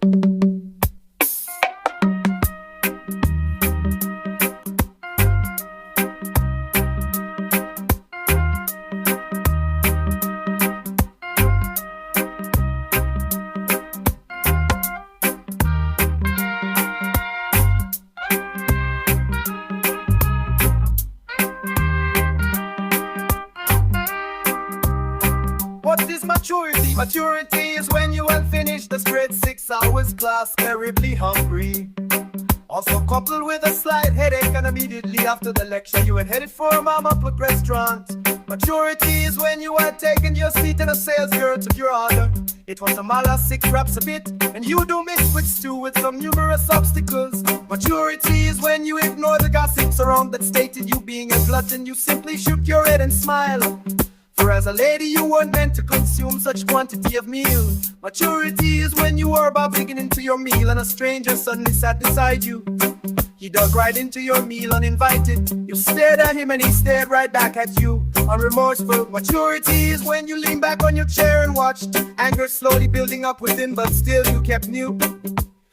What is maturity? Maturity is when you have finished the straight 6 hours class, terribly hungry. Also coupled with a slight headache, and immediately after the lecture you had headed for a mama put restaurant. Maturity is when you had taken your seat and a sales girl took your order. It was a mala 6 wraps a bit, and you do mix with stew with some numerous obstacles. Maturity is when you ignore the gossips around that stated you being a glutton. You simply shook your head and smile. For as a lady you weren't meant to consume such quantity of meal. Maturity is when you were about beginning to your meal and a stranger suddenly sat beside you. He dug right into your meal uninvited. You stared at him and he stared right back at you, unremorseful. Maturity is when you lean back on your chair and watched anger slowly building up within, but still you kept mute.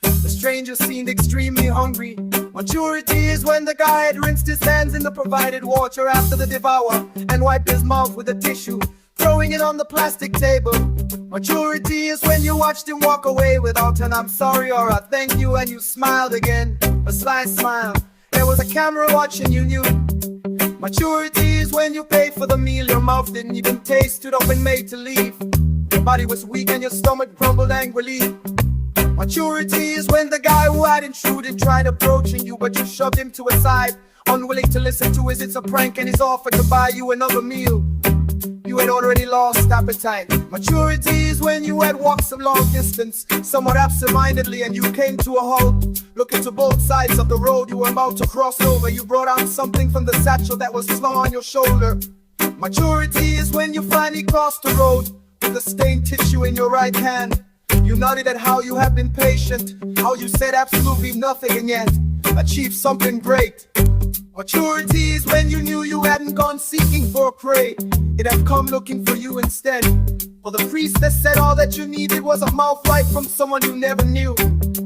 The stranger seemed extremely hungry. Maturity is when the guy had rinsed his hands in the provided water after the devour and wiped his mouth with a tissue, throwing it on the plastic table. Maturity is when you watched him walk away without an "I'm sorry" or a "thank you," and you smiled again, a sly smile. There was a camera watching you knew. Maturity is when you paid for the meal your mouth didn't even taste, stood up and made to leave. Your body was weak and your stomach grumbled angrily. Maturity is when the guy who had intruded tried approaching you, but you shoved him to a side, unwilling to listen to his "it's a prank," and his offer to buy you another meal. You had already lost appetite. Maturity is when you had walked some long distance, somewhat absent-mindedly, and you came to a halt. Looking to both sides of the road you were about to cross over, you brought out something from the satchel that was slung on your shoulder. Maturity is when you finally crossed the road with the stained tissue in your right hand. You nodded at how you have been patient, how you said absolutely nothing and yet achieved something great. Maturity is when you knew you hadn't gone seeking for a prey, it had come looking for you instead. For the priest that said all that you needed was a mouth right from someone you never knew.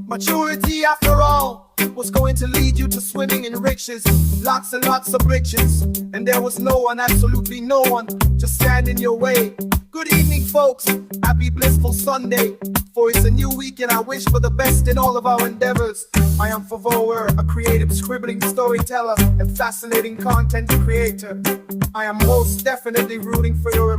Maturity, after all, was going to lead you to swimming in riches, lots and lots of riches, and there was no one, absolutely no one, to stand in your way. Good evening, folks. Happy blissful Sunday. For it's a new week and I wish for the best in all of our endeavors. I am Favour, a creative scribbling storyteller and fascinating content creator. I am most definitely rooting for your